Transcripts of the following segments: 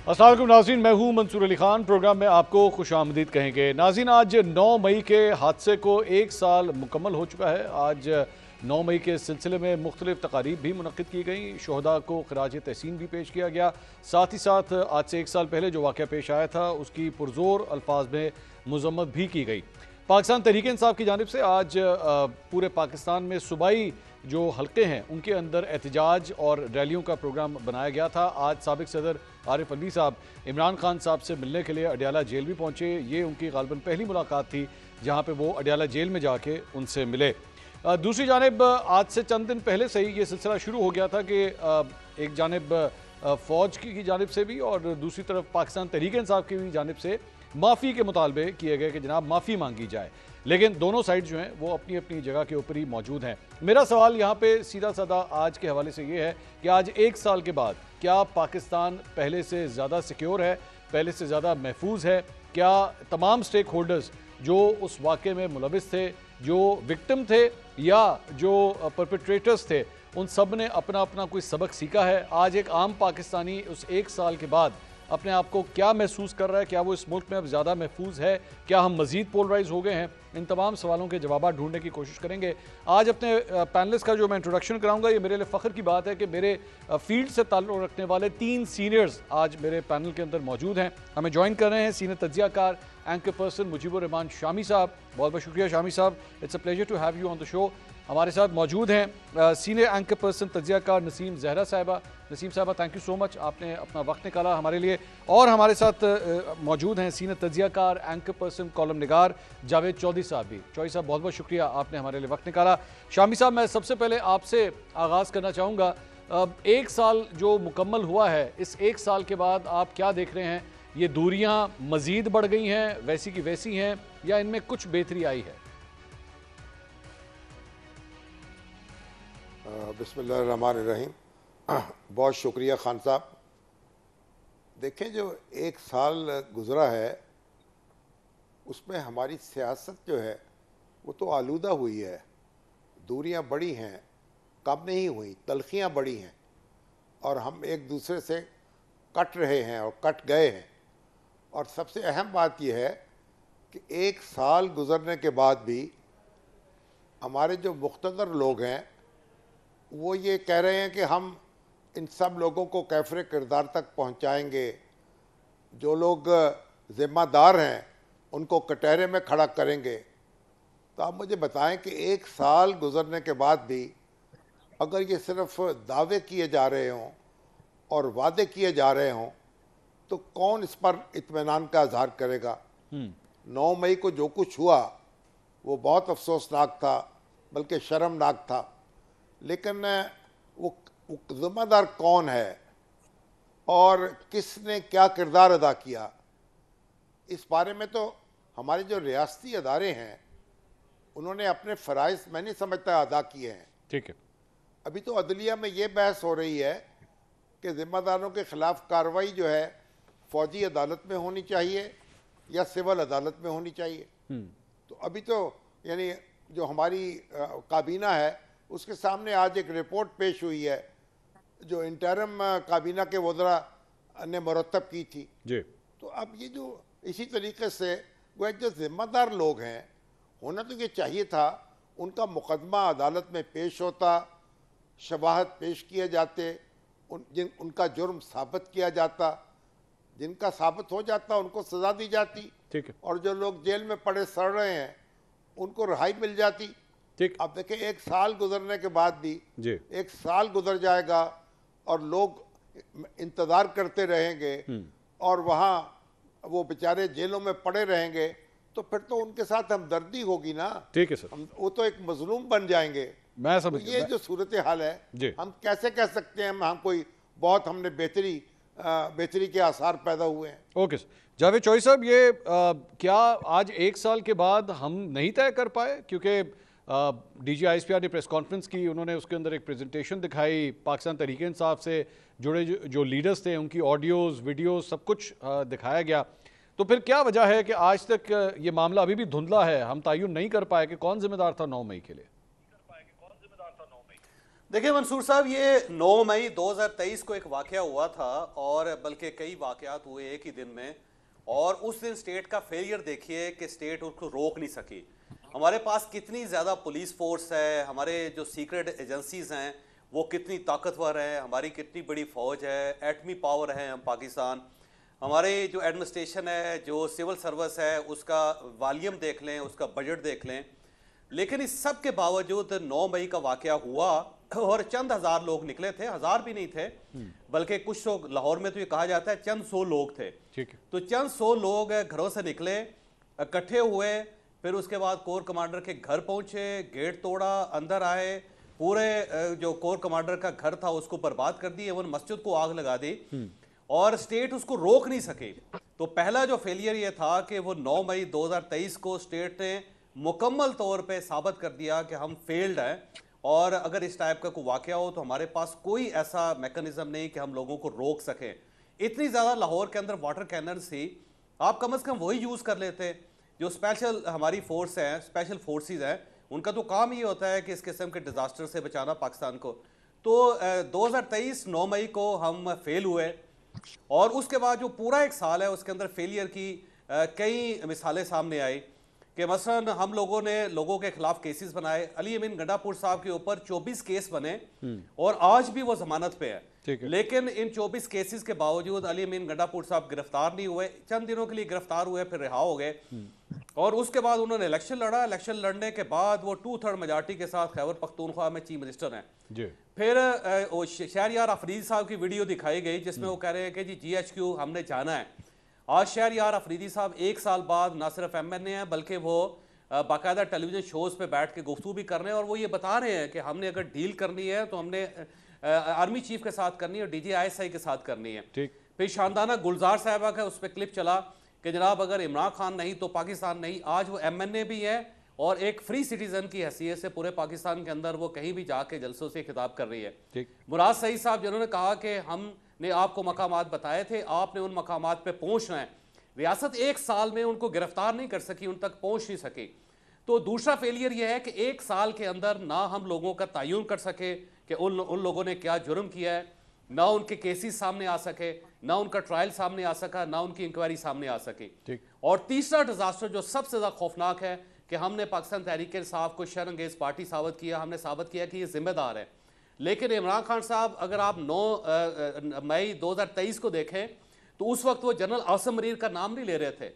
अस्सलाम वालेकुम नाज़रीन, मैं हूं मंसूर अली खान। प्रोग्राम में आपको खुशामदीद कहेंगे। नाज़रीन, आज 9 मई के हादसे को 1 साल मुकम्मल हो चुका है। आज 9 मई के सिलसिले में मुख्तलिफ तकारीब भी मुनक्किद की गई, शहदा को खराज तहसीन भी पेश किया गया। साथ ही साथ आज से 1 साल पहले जो वाक़या पेश आया था उसकी पुरजोर अल्फाज में मजम्मत भी की गई। पाकिस्तान तहरीक इंसाफ की जानिब से आज पूरे पाकिस्तान में सूबाई जो हल्के हैं उनके अंदर एहतजाज और रैलियों का प्रोग्राम बनाया गया था। आज साबिक सदर आरिफ अलवी साहब इमरान खान साहब से मिलने के लिए अडियाला जेल भी पहुंचे। ये उनकी गालबन पहली मुलाकात थी जहां पे वो अडियाला जेल में जाके उनसे मिले। दूसरी जानिब आज से चंद दिन पहले से ही ये सिलसिला शुरू हो गया था कि एक जानिब फ़ौज की जानिब से भी और दूसरी तरफ पाकिस्तान तहरीक इंसाफ की भी जानिब से माफ़ी के मुतालबे किए गए कि जनाब माफ़ी मांगी जाए, लेकिन दोनों साइड जो हैं वो अपनी अपनी जगह के ऊपर ही मौजूद हैं। मेरा सवाल यहाँ पे सीधा साधा आज के हवाले से ये है कि आज 1 साल के बाद क्या पाकिस्तान पहले से ज़्यादा सिक्योर है, पहले से ज़्यादा महफूज है? क्या तमाम स्टेक होल्डर्स जो उस वाक़े में मुलविस थे, जो विक्टिम थे या जो परपेट्रेटर्स थे, उन सब ने अपना अपना कोई सबक सीखा है? आज एक आम पाकिस्तानी उस 1 साल के बाद अपने आप को क्या महसूस कर रहा है? क्या वो इस मुल्क में अब ज़्यादा महफूज है? क्या हम मज़ीद पोलराइज हो गए हैं? इन तमाम सवालों के जवाब ढूंढने की कोशिश करेंगे। आज अपने पैनलिस्ट का जो मैं इंट्रोडक्शन कराऊंगा, ये मेरे लिए फ़ख्र की बात है कि मेरे फील्ड से ताल्लुक़ रखने वाले 3 सीनियर्स आज मेरे पैनल के अंदर मौजूद हैं। हमें ज्वाइन कर रहे हैं सीनियर तज्ज़ियाकार एंकर पर्सन मुजीबुर रहमान शामी साहब। बहुत बहुत शुक्रिया शामी साहब, it's a pleasure to have you on the show. हमारे साथ मौजूद हैं सीनियर एंकर पर्सन तज्ज़ियाकार नसीम ज़हरा साहिबा। नसीम साहिबा, थैंक यू सो मच, आपने अपना वक्त निकाला हमारे लिए। और हमारे साथ मौजूद हैं सीनियर तज्ज़ियाकार एंकर पर्सन कॉलम निगार जावेद चौधरी साहब भी। चौधरी साहब, बहुत बहुत शुक्रिया, आपने हमारे लिए वक्त निकाला। शामी साहब, मैं सबसे पहले आपसे आगाज़ करना चाहूँगा, 1 साल जो मुकम्मल हुआ है, इस 1 साल के बाद आप क्या देख रहे हैं? ये दूरियाँ मज़ीद बढ़ गई हैं, वैसी की वैसी हैं, या इनमें कुछ बेहतरी आई है? बिस्मिल्लाहिर्रहमानिर्रहीम। बहुत शुक्रिया खान साहब। देखें, जो 1 साल गुज़रा है उसमें हमारी सियासत जो है वो तो आलूदा हुई है। दूरियां बढ़ी हैं, कम नहीं हुई, तलखियां बढ़ी हैं और हम एक दूसरे से कट रहे हैं और कट गए हैं। और सबसे अहम बात यह है कि 1 साल गुज़रने के बाद भी हमारे जो मुख्तदर लोग हैं वो ये कह रहे हैं कि हम इन सब लोगों को कैफ़रे किरदार तक पहुंचाएंगे, जो लोग ज़िम्मेदार हैं उनको कटहरे में खड़ा करेंगे। तो आप मुझे बताएं कि 1 साल गुज़रने के बाद भी अगर ये सिर्फ दावे किए जा रहे हों और वादे किए जा रहे हों तो कौन इस पर इत्मीनान का इजहार करेगा? 9 मई को जो कुछ हुआ वो बहुत अफसोसनाक था, बल्कि शर्मनाक था। लेकिन वो ज़िम्मेदार कौन है और किसने क्या किरदार अदा किया, इस बारे में तो हमारे जो रियासती अदारे हैं उन्होंने अपने फ़राइज़, मैं नहीं समझता, अदा किए हैं। ठीक है। अभी तो अदलिया में ये बहस हो रही है कि ज़िम्मेदारों के ख़िलाफ़ कार्रवाई जो है फ़ौजी अदालत में होनी चाहिए या सिविल अदालत में होनी चाहिए। तो अभी तो यानी जो हमारी काबीना है उसके सामने आज एक रिपोर्ट पेश हुई है जो इंटरम काबीना के वज़रा ने मुरतब की थी जी। तो अब ये जो इसी तरीके से वो जो ज़िम्मेदार लोग हैं, होना तो ये चाहिए था उनका मुकदमा अदालत में पेश होता, शवाहद पेश किए जाते, उनका जुर्म साबित किया जाता, जिनका साबित हो जाता उनको सज़ा दी जाती। ठीक है। और जो लोग जेल में पड़े सड़ रहे हैं उनको रिहाई मिल जाती। ठीक। अब देखें, 1 साल गुजरने के बाद भी जी। 1 साल गुजर जाएगा और लोग इंतज़ार करते रहेंगे और वहाँ वो बेचारे जेलों में पड़े रहेंगे, तो फिर तो उनके साथ हमदर्दी होगी ना। ठीक है सर। वो तो एक मजलूम बन जाएंगे। मैं समझ तो ये जो सूरत हाल है, हम कैसे कह सकते हैं हम कोई बहुत हमने बेहतरी के आसार पैदा हुए हैं? Okay sir. जावेद चौधरी साहब, ये क्या आज 1 साल के बाद हम नहीं तय कर पाए? क्योंकि DGISPR ने प्रेस कॉन्फ्रेंस की, उन्होंने उसके अंदर एक प्रेजेंटेशन दिखाई, पाकिस्तान तहरीक इंसाफ से जुड़े जो लीडर्स थे उनकी ऑडियोज़ वीडियोज़ सब कुछ दिखाया गया। तो फिर क्या वजह है कि आज तक ये मामला अभी भी धुंधला है, हम तयन नहीं कर पाए कि कौन जिम्मेदार था 9 मई के लिए? देखिए मंसूर साहब, ये 9 मई 2023 को एक वाकया हुआ था और बल्कि कई वाकयात हुए एक ही दिन में। और उस दिन स्टेट का फेलियर देखिए कि स्टेट उसको रोक नहीं सकी। हमारे पास कितनी ज़्यादा पुलिस फोर्स है, हमारे जो सीक्रेट एजेंसीज हैं वो कितनी ताकतवर है, हमारी कितनी बड़ी फौज है, एटमी पावर है हम पाकिस्तान। हमारे जो एडमिनिस्ट्रेशन है, जो सिविल सर्विस है, उसका वॉल्यूम देख लें, उसका बजट देख लें। लेकिन इस सब के बावजूद 9 मई का वाकया हुआ और चंद हजार लोग निकले थे, हजार भी नहीं थे, बल्कि कुछ लोग, लाहौर में तो ये कहा जाता है चंद 100 लोग थे। ठीक है। तो चंद 100 लोग घरों से निकले, इकट्ठे हुए, फिर उसके बाद कोर कमांडर के घर पहुंचे, गेट तोड़ा, अंदर आए, पूरे जो कोर कमांडर का घर था उसको बर्बाद कर दी, एवं मस्जिद को आग लगा दी और स्टेट उसको रोक नहीं सके। तो पहला जो फेलियर ये था कि वो 9 मई 2023 को स्टेट ने मुकम्मल तौर पे साबित कर दिया कि हम फेल्ड हैं और अगर इस टाइप का कोई वाकया हो तो हमारे पास कोई ऐसा मैकेनिज्म नहीं कि हम लोगों को रोक सकें। इतनी ज़्यादा लाहौर के अंदर वाटर कैनन्स थी, आप कम से कम वही यूज़ कर लेते। जो स्पेशल हमारी फोर्स हैं, स्पेशल फोर्सेस हैं, उनका तो काम ये होता है कि इस किस्म के डिज़ास्टर से बचाना पाकिस्तान को। तो 2023 9 मई को हम फेल हुए और उसके बाद जो पूरा एक साल है उसके अंदर फेलियर की कई मिसालें सामने आई कि मसलन हम लोगों ने लोगों के खिलाफ केसेस बनाए। अली अमीन गंडापुर साहब के ऊपर 24 केस बने और आज भी वो जमानत पे है। लेकिन इन 24 केसेस के बावजूद अली अमीन गंडापुर साहब गिरफ्तार नहीं हुए, चंद दिनों के लिए गिरफ्तार हुए, फिर रिहा हो गए। और उसके बाद उन्होंने इलेक्शन लड़ा, इलेक्शन लड़ने के बाद वो 2/3 मेजॉरिटी के साथ खैबर पख्तूनख्वा में चीफ मिनिस्टर हैं। फिर शहरयार अफरीदी साहब की वीडियो दिखाई गई जिसमें वो कह रहे हैं कि जी GHQ हमने जाना है। आज शहरयार अफरीदी साहब 1 साल बाद ना सिर्फ MNA हैं बल्कि वो बाकायदा टेलीविजन शोज पे बैठ के गुफ्तगू भी कर रहे हैं और वो ये बता रहे हैं कि हमने अगर डील करनी है तो हमने आर्मी चीफ के साथ करनी है और DG ISI के साथ करनी है। फिर शानदाना गुलजार साहबा का उस पर क्लिप चला कि जनाब अगर इमरान खान नहीं तो पाकिस्तान नहीं। आज वो MNA भी है और एक फ्री सिटीजन की हैसियत से पूरे पाकिस्तान के अंदर वो कहीं भी जाके जलसों से खिताब कर रही है। मुराद सईद साहब जिन्होंने कहा कि हमने आपको मकामात बताए थे, आपने उन मकामात पे पहुंचना है। रियासत 1 साल में उनको गिरफ्तार नहीं कर सकी, उन तक पहुंच नहीं सकी। तो दूसरा फेलियर यह है कि 1 साल के अंदर ना हम लोगों का तयन कर सके कि उन लोगों ने क्या जुर्म किया है, ना उनके केसेस सामने आ सके, ना उनका ट्रायल सामने आ सका, ना उनकी इंक्वायरी सामने आ सकी। और तीसरा डिजास्टर जो सबसे ज्यादा खौफनाक है कि हमने पाकिस्तान तहरीक इंसाफ को शर्मअंगेज पार्टी साबित किया, हमने साबित किया कि ये जिम्मेदार है। लेकिन इमरान खान साहब अगर आप 9 मई 2023 को देखें तो उस वक्त वो जनरल आसम मरीर का नाम नहीं ले रहे थे,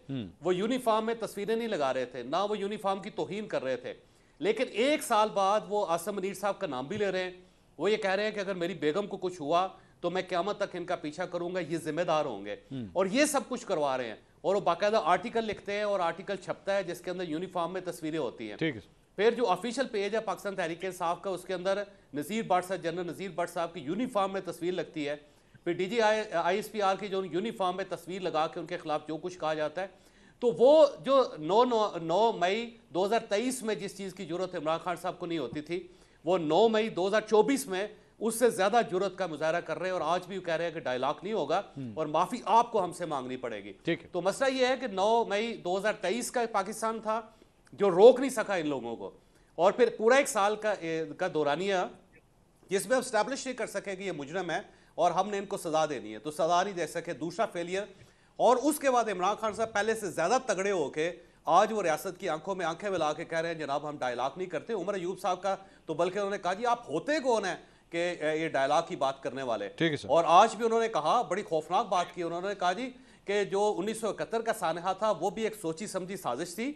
वो यूनिफॉर्म में तस्वीरें नहीं लगा रहे थे, ना वो यूनिफॉर्म की तौहीन कर रहे थे। लेकिन 1 साल बाद वो आसम मरीर साहब का नाम भी ले रहे हैं। वो ये कह रहे हैं कि अगर मेरी बेगम को कुछ हुआ तो मैं क़यामत तक इनका पीछा करूंगा, ये जिम्मेदार होंगे। और ये सब कुछ करवा रहे हैं और वो बाकायदा आर्टिकल लिखते हैं और आर्टिकल छपता है जिसके अंदर यूनिफॉर्म में तस्वीरें होती हैं। फिर जो ऑफिशियल पेज है पाकिस्तान तहरीक इंसाफ का, उसके अंदर नज़ीर भट्ट साहब, जनरल नज़ीर भट्ट साहब की यूनिफॉर्म में तस्वीर लगती है। फिर DG ISPR की जो यूनिफॉर्म में तस्वीर लगा के उनके खिलाफ जो कुछ कहा जाता है। तो वो जो 9 मई 2023 में जिस चीज़ की जरूरत इमरान खान साहब को नहीं होती थी, वो 9 मई 2024 में उससे ज्यादा जरूरत का मुजाहरा कर रहे हैं। और आज भी कह रहे हैं कि डायलॉग नहीं होगा और माफी आपको हमसे मांगनी पड़ेगी। तो मसला ये है कि 9 मई 2023 का पाकिस्तान था जो रोक नहीं सका इन लोगों को, और फिर पूरा 1 साल का दौरानिया जिसमें हम स्टैब्लिश नहीं कर सके कि ये मुजरम है और हमने इनको सजा देनी है, तो सजा नहीं दे सके। दूसरा फेलियर। और उसके बाद इमरान खान साहब पहले से ज्यादा तगड़े होके आज वो रियासत की आंखों में आंखें मिला के कह रहे हैं जनाब हम डायलॉग नहीं करते। उमर अयूब साहब का तो बल्कि उन्होंने कहा जी आप होते कौन है कि ये डायलॉग की बात करने वाले। और आज भी उन्होंने कहा, बड़ी खौफनाक बात की, उन्होंने कहा जी कि जो 1971 का सानहा था वो भी एक सोची समझी साजिश थी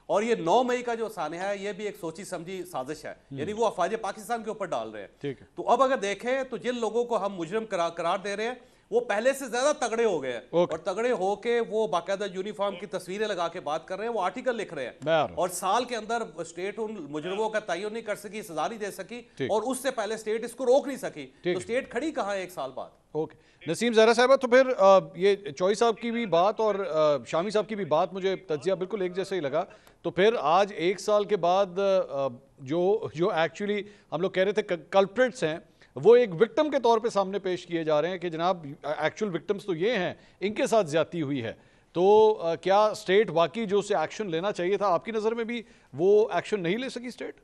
और ये 9 मई का जो सानहा है ये भी एक सोची समझी साजिश है, यानी वो अफवाज पाकिस्तान के ऊपर डाल रहे हैं। तो अब अगर देखें तो जिन लोगों को हम मुजरिम करार दे रहे हैं वो पहले से ज्यादा तगड़े हो गए हैं और तगड़े होके वो बाकायदा यूनिफॉर्म की तस्वीरें लगा के बात कर रहे हैं, वो आर्टिकल लिख रहे हैं। और साल के अंदर स्टेट उन मुजरिमों का तयन नहीं कर सकी, सजा नहीं दे सकी और उससे पहले स्टेट इसको रोक नहीं सकी। तो स्टेट खड़ी कहाँ है 1 साल बाद। ओके नसीम ज़हरा साहब, तो फिर ये चौई साहब की भी बात और शामी साहब की भी बात मुझे तज्जिया बिल्कुल एक जैसा ही लगा। तो फिर आज 1 साल के बाद जो एक्चुअली हम लोग कह रहे थे कल्प्रिट्स हैं वो एक विक्टिम के तौर पे सामने पेश किए जा रहे हैं कि जनाब एक्चुअल विक्टिम्स तो ये हैं, इनके साथ ज्यादती हुई है। तो क्या स्टेट वाकई जो उसे एक्शन लेना चाहिए था, आपकी नज़र में भी वो एक्शन नहीं ले सकी स्टेट?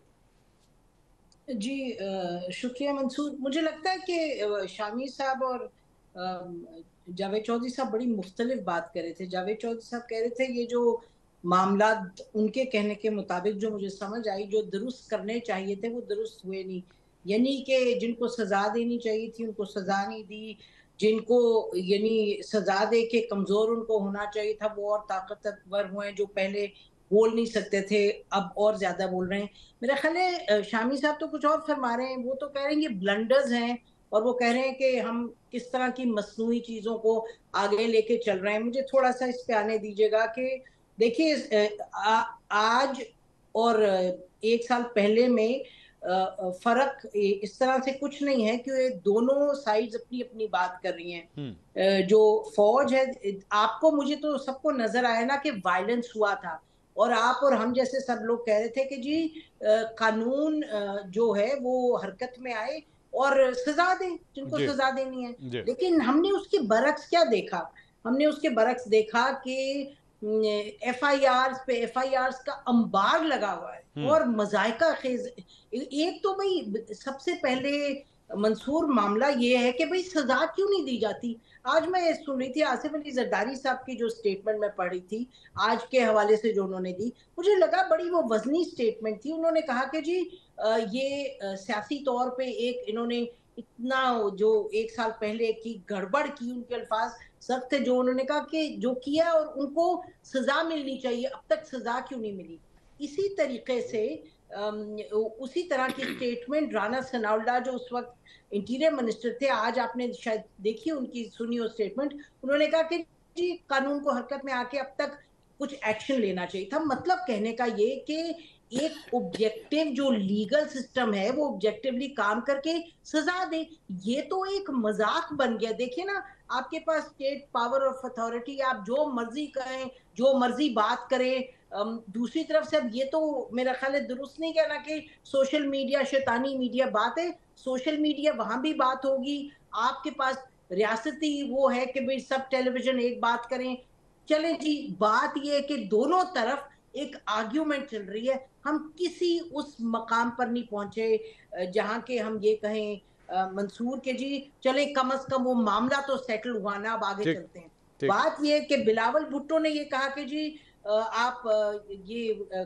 जी शुक्रिया मंसूर। मुझे लगता है कि शामी साहब और जावेद चौधरी साहब बड़ी मुख्तलिफ बात कर रहे थे। जावेद चौधरी साहब कह रहे थे ये जो मामला उनके कहने के मुताबिक जो मुझे समझ आई, जो दुरुस्त करने चाहिए थे वो दुरुस्त हुए नहीं। यानी कि जिनको सजा देनी चाहिए थी उनको सजा नहीं दी, जिनको यानी सजा दे के कमजोर उनको होना चाहिए था वो और ताकतवर हुए, जो पहले बोल नहीं सकते थे अब और ज्यादा बोल रहे हैं। मेरा ख्याल है शामी साहब तो कुछ और फरमा रहे हैं। वो तो कह रहे हैं ये ब्लंडर्स हैं और वो कह रहे हैं कि हम किस तरह की मसनूई चीजों को आगे लेके चल रहे हैं। मुझे थोड़ा सा इस पे आने दीजिएगा कि देखिए आज और एक साल पहले में फर्क इस तरह से कुछ नहीं है कि दोनों साइड्स अपनी अपनी बात कर रही हैं। जो फौज है, आपको मुझे तो सबको नजर आया ना कि वायलेंस हुआ था और आप और हम जैसे सब लोग कह रहे थे कि जी कानून जो है वो हरकत में आए और सजा दे जिनको सजा देनी है। लेकिन हमने उसके बरक्स क्या देखा? हमने उसके बरक्स देखा कि एफआईआर का अंबार लगा हुआ है और मजायका खेज। एक तो भाई सबसे पहले मंसूर मामला ये है कि भाई सजा क्यों नहीं दी जाती। आज मैं सुन रही थी आसिफ अली जरदारी साहब की जो स्टेटमेंट मैं पढ़ी थी आज के हवाले से जो उन्होंने दी, मुझे लगा बड़ी वो वजनी स्टेटमेंट थी। उन्होंने कहा कि जी ये सियासी तौर पे एक इन्होंने इतना जो एक साल पहले की गड़बड़ की, उनके अल्फाज सख्त थे, जो उन्होंने कहा कि जो किया और उनको सजा मिलनी चाहिए, अब तक सजा क्यों नहीं मिली। इसी तरीके से उसी तरह की स्टेटमेंट राणा सनाउल्लाह जो उस वक्त इंटीरियर मिनिस्टर थे, आज आपने शायद देखी उनकी सुनी हो स्टेटमेंट, उन्होंने कहा कि जी कानून को हरकत में आके अब तक कुछ एक्शन लेना चाहिए था। मतलब कहने का ये कि एक ऑब्जेक्टिव जो लीगल सिस्टम है वो ऑब्जेक्टिवली काम करके सजा दे। ये तो एक मजाक बन गया। देखिए ना, आपके पास स्टेट पावर ऑफ अथॉरिटी, आप जो मर्जी करें, जो मर्जी बात करें। दूसरी तरफ से अब ये तो मेरा ख्याल है दुरुस्त नहीं कहना कि सोशल मीडिया शैतानी मीडिया। बात है सोशल मीडिया, वहां भी बात होगी। आपके पास रियासती वो है कि भाई सब टेलीविजन एक बात करें। चलें जी, बात ये है कि दोनों तरफ एक आर्ग्यूमेंट चल रही है। हम किसी उस मकाम पर नहीं पहुंचे जहां के हम ये कहें मंसूर के जी चले कम से कम वो मामला तो सेटल हुआ ना, अब आगे चलते हैं। बात ये कि बिलावल भुट्टो ने ये कहा कि जी आप ये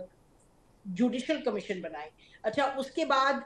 जुडिशियल कमीशन बनाए। अच्छा, उसके बाद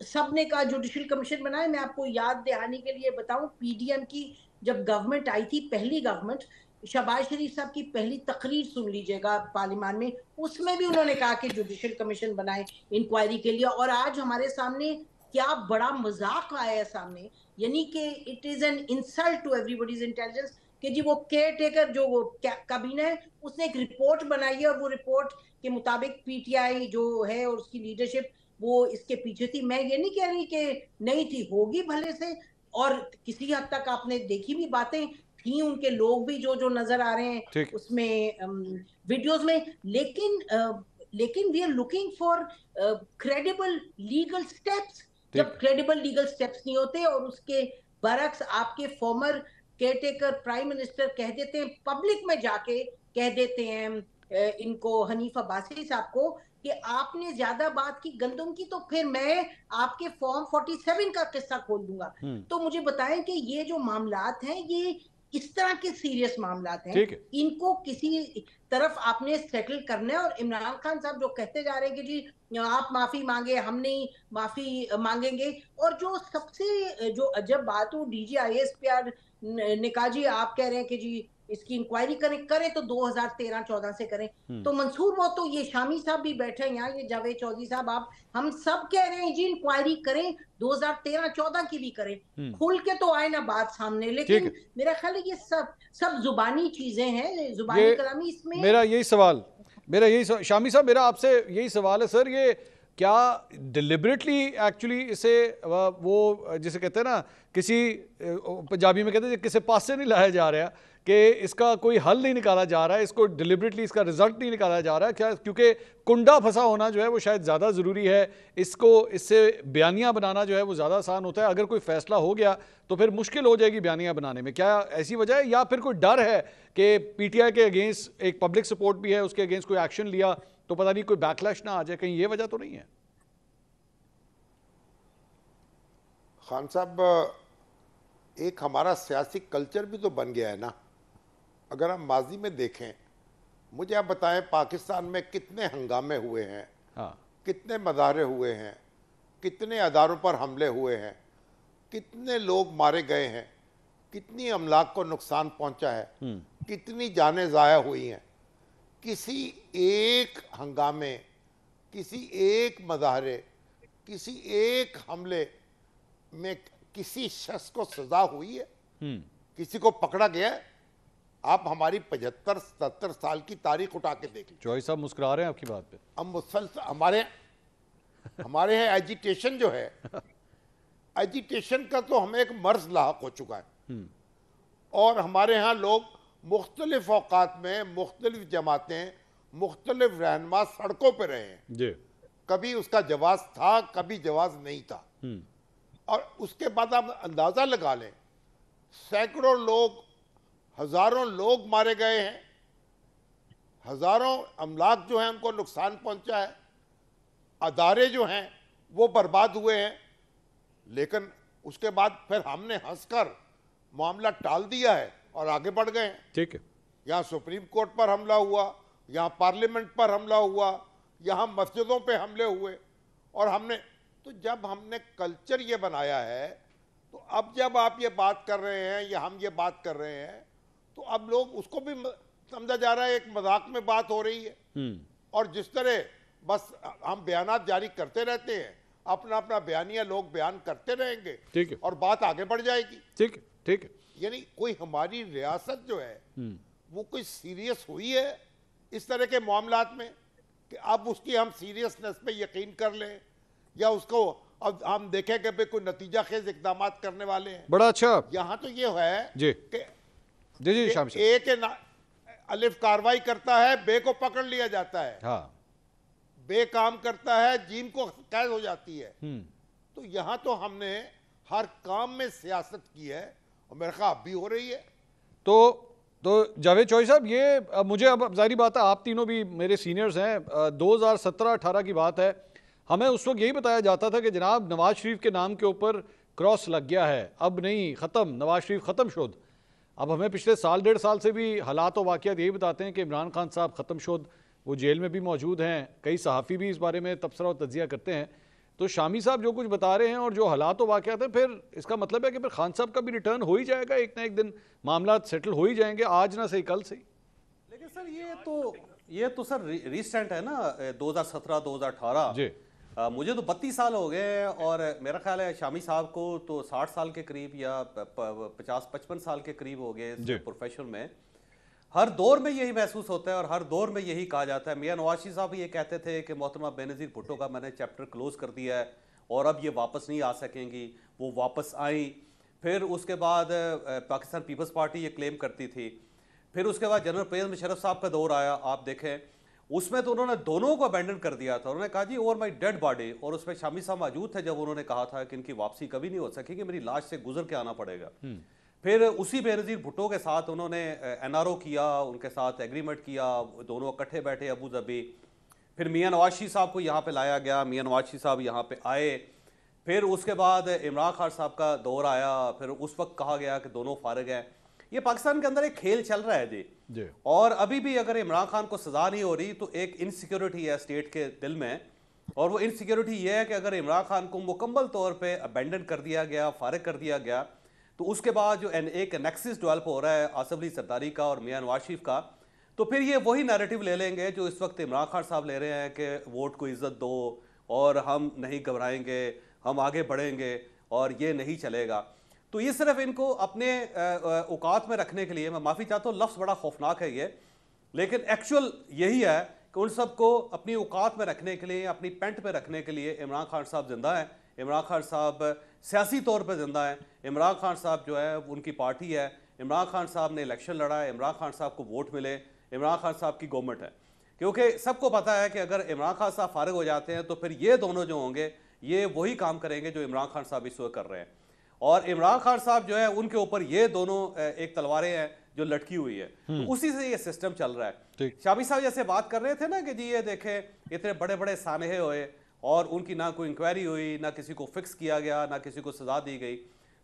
सबने कहा जुडिशियल कमीशन बनाए। मैं आपको याद दहानी के लिए बताऊं, पीडीएम की जब गवर्नमेंट आई थी, पहली गवर्नमेंट, शहबाज शरीफ साहब की पहली तकरीर सुन लीजिएगा पार्लियामान में, उसमें भी उन्होंने कहा कि जुडिशियल कमीशन बनाए इंक्वायरी के लिए। और आज हमारे सामने क्या बड़ा मजाक आया है सामने, यानी कि it is an insult to everybody's intelligence कि जी वो केयर टेकर जो वो काबीना है उसने एक रिपोर्ट बनाई है और वो रिपोर्ट के मुताबिक पीटीआई जो है और उसकी लीडरशिप वो इसके पीछे थी। मैं ये नहीं कह रही कि नहीं थी, होगी भले से, और किसी हद तक आपने देखी भी बातें थी, उनके लोग भी जो जो नजर आ रहे हैं उसमें वीडियोस में। लेकिन we are looking for credible legal steps. जब क्रेडिबल लीगल स्टेप्स नहीं होते और उसके बरक्स आपके फॉर्मर केयरटेकर प्राइम मिनिस्टर कह देते हैं, पब्लिक में जाके कह देते हैं इनको, हनीफ अब्बासी साहब को, कि आपने ज्यादा बात की गंदम की तो फिर मैं आपके फॉर्म 47 का किस्सा खोल दूंगा। तो मुझे बताएं कि ये जो मामलात हैं ये किस तरह के सीरियस मामलात हैं, इनको किसी तरफ आपने सेटल करना है। और इमरान खान साहब जो कहते जा रहे हैं कि जी आप माफी मांगे, हम नहीं माफी मांगेंगे। और जो सबसे जो अजब बात हो, डीजी IAS ने कहा जी आप कह रहे हैं कि जी इसकी इंक्वायरी करें तो 2013-14 से करें। तो मंसूर, वो तो ये शामी साहब भी बैठे हैं यहाँ, ये जावेद चौधरी साहब, आप हम सब कह रहे हैं जी इंक्वायरी करें, 2013-14 की भी करें, खुल के तो आए ना बात सामने। लेकिन मेरा ख्याल है ये सब जुबानी चीजें हैं, जुबानी कलामी। इसमें मेरा यही शामी साहब, मेरा आपसे यही सवाल है सर, ये क्या डिलिबरेटली एक्चुअली इसे वो जिसे कहते हैं ना, किसी पंजाबी में कहते हैं किसी पास से नहीं लाया जा रहा कि इसका कोई हल नहीं निकाला जा रहा है, इसको डिलिबरेटली इसका रिजल्ट नहीं निकाला जा रहा है क्या? क्योंकि कुंडा फंसा होना जो है वो शायद ज़्यादा ज़रूरी है, इससे बयानियाँ बनाना जो है वो ज़्यादा आसान होता है। अगर कोई फैसला हो गया तो फिर मुश्किल हो जाएगी बयानियाँ बनाने में। क्या ऐसी वजह है या फिर कोई डर है कि PTI के अगेंस्ट एक पब्लिक सपोर्ट भी है, उसके अगेंस्ट कोई एक्शन लिया तो पता नहीं कोई बैकलैश ना आ जाए? कहीं ये वजह तो नहीं है? खान साहब, एक हमारा सियासी कल्चर भी तो बन गया है ना। अगर हम माजी में देखें, मुझे आप बताएं पाकिस्तान में कितने हंगामे हुए हैं, हाँ, कितने मजारे हुए हैं, कितने अदारों पर हमले हुए हैं, कितने लोग मारे गए हैं, कितनी अमलाक को नुकसान पहुंचा है, कितनी जानें ज़ाया हुई हैं। किसी एक हंगामे, किसी एक मजाहरे, किसी एक हमले में किसी शख्स को सजा हुई है? किसी को पकड़ा गया है? आप हमारी 75-77 साल की तारीख उठा के देख लीजिए। जॉय साहब मुस्कुरा रहे हैं आपकी बात पे। अब मुसलसल हमारे यहाँ एजिटेशन जो है, एजिटेशन का तो हमें एक मर्ज लाक हो चुका है। और हमारे यहाँ लोग मुख्तलिफ औकात में मुख्तलिफ जमातें, मुख्तलिफ रहनुमा सड़कों पर रहे हैं जी। कभी उसका जवाब था, कभी जवाब नहीं था। और उसके बाद आप अंदाजा लगा लें, सैकड़ों लोग, हजारों लोग मारे गए हैं, हजारों अमलाक जो हैं उनको नुकसान पहुंचा है, अदारे जो हैं वो बर्बाद हुए हैं। लेकिन उसके बाद फिर हमने हंसकर मामला टाल दिया है और आगे बढ़ गए हैं। ठीक है, यहाँ सुप्रीम कोर्ट पर हमला हुआ, यहाँ पार्लियामेंट पर हमला हुआ, यहाँ मस्जिदों पे हमले हुए। और हमने तो जब हमने कल्चर ये बनाया है, तो अब जब आप ये बात कर रहे हैं या हम ये बात कर रहे हैं, तो अब लोग उसको भी समझा जा रहा है एक मजाक में बात हो रही है। और जिस तरह बस हम बयानात जारी करते रहते हैं, अपना अपना बयानिया लोग बयान करते रहेंगे, ठीक है, और बात आगे बढ़ जाएगी। ठीक है, ठीक है। यानी कोई हमारी रियासत जो है वो कोई सीरियस हुई है इस तरह के मामलात में कि अब उसकी हम सीरियसनेस पे यकीन कर लें, या उसको अब हम देखें कि भाई कोई नतीजा खेज इकदाम करने वाले हैं। बड़ा अच्छा। यहाँ तो ये है जी कि जी जी शाम से। ए के अलिफ कार्रवाई करता है, बे को पकड़ लिया जाता है, हाँ, बे काम करता है, जीम को कैद हो जाती है। तो यहाँ तो हमने हर काम में सियासत की है, और मेरे ख्याल अब भी हो रही है। तो जावेद चौधरी साहब, ये मुझे अब जाहिर बात है, आप तीनों भी मेरे सीनियर्स हैं। 2017-18 की बात है, हमें उस वक्त यही बताया जाता था कि जनाब नवाज शरीफ के नाम के ऊपर क्रॉस लग गया है, अब नहीं, ख़त्म, नवाज शरीफ ख़त्म शोध। अब हमें पिछले साल 1.5 साल से भी हालात और वाक़यात यही बताते हैं कि इमरान खान साहब ख़त्म शोध, वो जेल में भी मौजूद हैं। कई सहाफ़ी भी इस बारे में तबसरा और तज्जिया करते हैं। तो शामी साहब जो कुछ बता रहे हैं और जो हालात और वाक़यात हैं, फिर इसका मतलब है कि फिर खान साहब का भी रिटर्न हो ही जाएगा, एक ना एक दिन मामला सेटल हो ही जाएंगे, आज ना सही कल सही। लेकिन सर ये तो सर रिसेंट है ना, 2017-2018 जी। मुझे तो 32 साल हो गए, और मेरा ख्याल है शामी साहब को तो 60 साल के करीब या 50-55 साल के करीब हो गए इस प्रोफेशन में। हर दौर में यही महसूस होता है और हर दौर में यही कहा जाता है। मियां नवाज शरीफ साहब ये कहते थे कि मोहतरमा बेनज़ीर भुट्टो का मैंने चैप्टर क्लोज कर दिया है और अब ये वापस नहीं आ सकेंगी, वो वापस आई। फिर उसके बाद पाकिस्तान पीपल्स पार्टी ये क्लेम करती थी। फिर उसके बाद जनरल परवेज़ मुशर्रफ साहब का दौर आया, आप देखें उसमें तो उन्होंने दोनों को अबैंडन कर दिया था। उन्होंने कहा जी ओवर माई डेड बॉडी, और उसमें शामी साहब मौजूद थे जब उन्होंने कहा था कि इनकी वापसी कभी नहीं हो सकेगी, मेरी लाश से गुजर के आना पड़ेगा। फिर उसी बेनज़ीर भुट्टो के साथ उन्होंने NRO किया, उनके साथ एग्रीमेंट किया, दोनों इकट्ठे बैठे अबू धाबी। फिर मियां नवाज शरीफ साहब को यहाँ पे लाया गया, मियां नवाज शरीफ साहब यहाँ पे आए। फिर उसके बाद इमरान खान साहब का दौर आया, फिर उस वक्त कहा गया कि दोनों फारिग हैं। ये पाकिस्तान के अंदर एक खेल चल रहा है जी। और अभी भी अगर इमरान खान को सजा नहीं हो रही तो एक इनसिक्योरिटी है स्टेट के दिल में, और वो इनसिक्योरिटी ये है कि अगर इमरान खान को मुकम्मल तौर पे अबेंडन कर दिया गया, फारिग कर दिया गया, तो उसके बाद जो एक नेक्सस डेवलप हो रहा है आसिफ अली सरदारी का और मियां नवाज शरीफ का, तो फिर ये वही नैरेटिव ले लेंगे जो इस वक्त इमरान खान साहब ले रहे हैं कि वोट को इज्जत दो और हम नहीं घबराएंगे, हम आगे बढ़ेंगे और ये नहीं चलेगा। तो ये सिर्फ इनको अपने औकात में रखने के लिए, मैं माफ़ी चाहता हूँ लफ्ज़ बड़ा खौफनाक है ये, लेकिन एक्चुअल यही है कि उन सबको अपनी औकात में रखने के लिए, अपनी पेंट पे रखने के लिए इमरान खान साहब जिंदा हैं। इमरान खान साहब सियासी तौर पे जिंदा हैं। इमरान खान साहब जो है उनकी पार्टी है, इमरान खान साहब ने इलेक्शन लड़ा है, इमरान खान साहब को वोट मिले, इमरान खान साहब की गवर्नमेंट है। क्योंकि सबको पता है कि अगर इमरान खान साहब फारिग हो जाते हैं तो फिर ये दोनों जो होंगे ये वही काम करेंगे जो इमरान खान साहब इस वक्त कर रहे हैं। और इमरान खान साहब जो है उनके ऊपर ये दोनों एक तलवारें हैं जो लटकी हुई है, तो उसी से ये सिस्टम चल रहा है। शामी साहब जैसे बात कर रहे थे ना कि जी ये देखें इतने बड़े बड़े सानहे हुए और उनकी ना कोई इंक्वायरी हुई, ना किसी को फिक्स किया गया, ना किसी को सजा दी गई।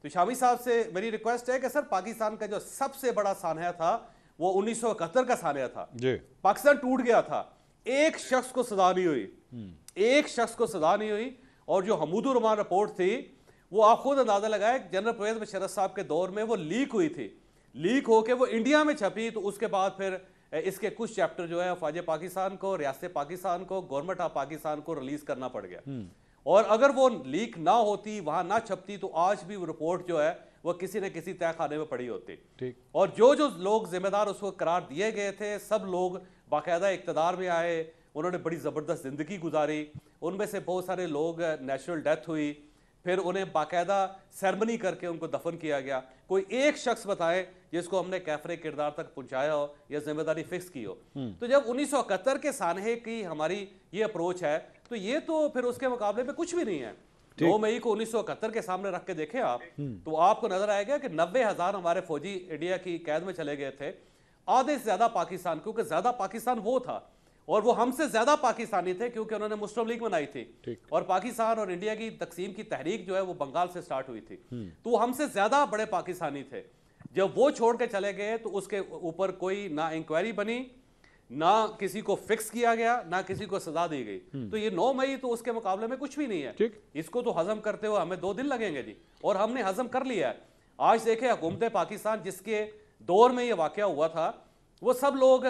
तो शामी साहब से मेरी रिक्वेस्ट है कि सर, पाकिस्तान का जो सबसे बड़ा सानहा था वो 1971 का सानहा था जी। पाकिस्तान टूट गया था, एक शख्स को सजा नहीं हुई, एक शख्स को सजा नहीं हुई। और जो हमूदुर रहमान रिपोर्ट थी वो आप खुद अंदाजा लगाए, जनरल परवेज मुशर्रफ साहब के दौर में वो लीक हुई थी, लीक होके वो इंडिया में छपी। तो उसके बाद फिर इसके कुछ चैप्टर जो है फौज पाकिस्तान को, रियासत पाकिस्तान को, गवर्नमेंट ऑफ पाकिस्तान को रिलीज करना पड़ गया। और अगर वो लीक ना होती, वहां ना छपती, तो आज भी वो रिपोर्ट जो है वो किसी न किसी तय खाने में पड़ी होती। ठीक। और जो जो लोग जिम्मेदार उसको करार दिए गए थे, सब लोग बाकायदा इक्तदार में आए, उन्होंने बड़ी ज़बरदस्त ज़िंदगी गुजारी। उनमें से बहुत सारे लोग नेचुरल डेथ हुई, फिर उन्हें बाकायदा सेरेमनी करके उनको दफन किया गया। कोई एक शख्स बताए जिसको हमने कैफरे किरदार तक पहुंचाया हो या जिम्मेदारी फिक्स की हो। तो जब 1971 के सानहे की हमारी ये अप्रोच है, तो ये तो फिर उसके मुकाबले में कुछ भी नहीं है। 9 मई को 1971 के सामने रख के देखें आप, तो आपको नजर आएगा कि 90,000 हमारे फौजी इंडिया की कैद में चले गए थे। आधे से ज्यादा पाकिस्तान, क्योंकि ज्यादा पाकिस्तान वो था और वो हमसे ज्यादा पाकिस्तानी थे क्योंकि उन्होंने मुस्लिम लीग बनाई थी। और पाकिस्तान और इंडिया की तकसीम की तहरीक जो है वो बंगाल से स्टार्ट हुई थी। तो वो हमसे ज्यादा बड़े पाकिस्तानी थे। जब वो छोड़ के चले गए तो उसके ऊपर कोई ना इंक्वायरी बनी, ना किसी को फिक्स किया गया, ना किसी को सजा दी गई। तो ये 9 मई तो उसके मुकाबले में कुछ भी नहीं है। इसको तो हजम करते हुए हमें 2 दिन लगेंगे जी, और हमने हजम कर लिया है। आज देखे हुकूमत पाकिस्तान जिसके दौर में ये वाकया हुआ था, वो सब लोग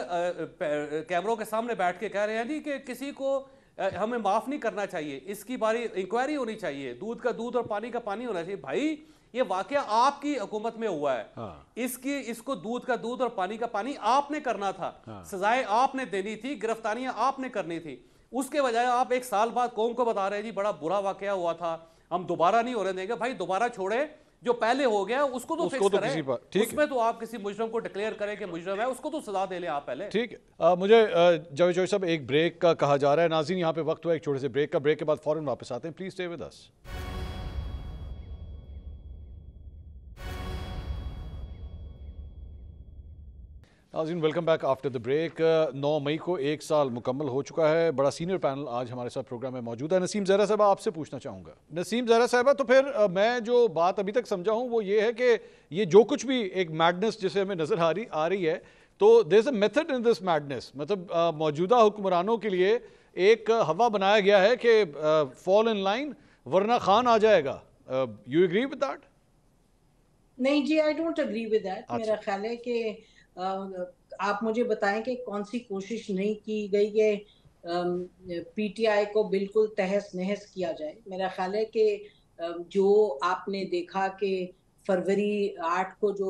कैमरों के सामने बैठ के कह रहे हैं जी कि किसी को हमें माफ नहीं करना चाहिए, इसकी बारी इंक्वायरी होनी चाहिए, दूध का दूध और पानी का पानी होना चाहिए। भाई, ये वाकया आपकी हुकूमत में हुआ है। हाँ। इसको दूध का दूध और पानी का पानी आपने करना था। हाँ। सजाएं आपने देनी थी, गिरफ्तारियां आपने करनी थी। उसके बजाय आप 1 साल बाद कौम को बता रहे हैं जी बड़ा बुरा वाकया हुआ था, हम दोबारा नहीं होने देंगे। भाई, दोबारा छोड़े, जो पहले हो गया उसको तो फिक्स करें। उसमें तो आप किसी मुजरम को डिक्लेयर करें कि मुजरम है, उसको तो सजा दे लें आप पहले। ठीक है। मुझे जावेद चौधरी साहब, एक ब्रेक का कहा जा रहा है। नाज़रीन, यहाँ पे वक्त हुआ एक छोटे से ब्रेक का। ब्रेक के बाद फौरन वापस आते हैं। Please stay with us. नाज़रीन, welcome back after the break. 9 मई को 1 साल मुकम्मल हो चुका है। बड़ा सीनियर पैनल आज हमारे साथ प्रोग्राम में मौजूद है। नसीम ज़हरा साहब, आपसे पूछना चाहूँगा। नसीम ज़हरा साहब, तो फिर मैं जो बात अभी तक समझा हूँ वो ये है कि ये जो कुछ भी एक मैडनेस जिसे हमें नज़र आ रही है, तो there is a method in this madness. मतलब मौजूदा हुक्मरानों के लिए एक हवा बनाया गया है कि फॉल इन लाइन वरना खान आ जाएगा। You agree with that? नहीं जी, I don't agree with that. मेरा ख्याल है कि आप मुझे बताएं कि कौन सी कोशिश नहीं की गई कि पीटीआई को बिल्कुल तहस नहस किया जाए। मेरा ख्याल है कि जो आपने देखा कि फरवरी 8 को जो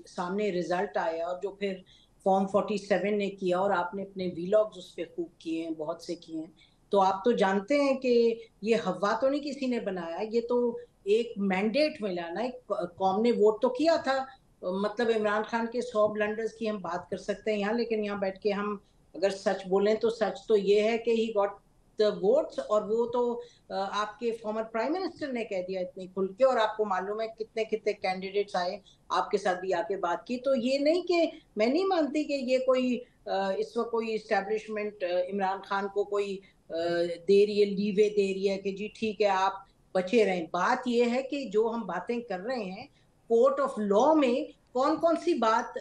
सामने रिजल्ट आया और जो फिर फॉर्म 47 ने किया और आपने अपने वीलॉग्स उस पर खूब किए हैं, बहुत से किए हैं, तो आप तो जानते हैं कि ये हवा तो नहीं किसी ने बनाया, ये तो एक मैंडेट मिला ना, एक कौम ने वोट तो किया था। मतलब इमरान खान के 100 ब्लंडर्स की हम बात कर सकते हैं यहाँ, लेकिन यहाँ बैठ के हम अगर सच बोलें तो सच तो ये है कि ही गॉट द वोट्स। और वो तो आपके फॉर्मर प्राइम मिनिस्टर ने कह दिया इतनी खुल के, और आपको मालूम है कितने कितने कैंडिडेट्स आए, आपके साथ भी आके बात की। तो ये नहीं कि मैं नहीं मानती कि ये कोई इस वक्त कोई इस्टेब्लिशमेंट इमरान खान को कोई दे रही है, लीवे दे रही है कि जी ठीक है आप बचे रहें। बात ये है कि जो हम बातें कर रहे हैं, कोर्ट ऑफ लॉ में कौन कौन सी बात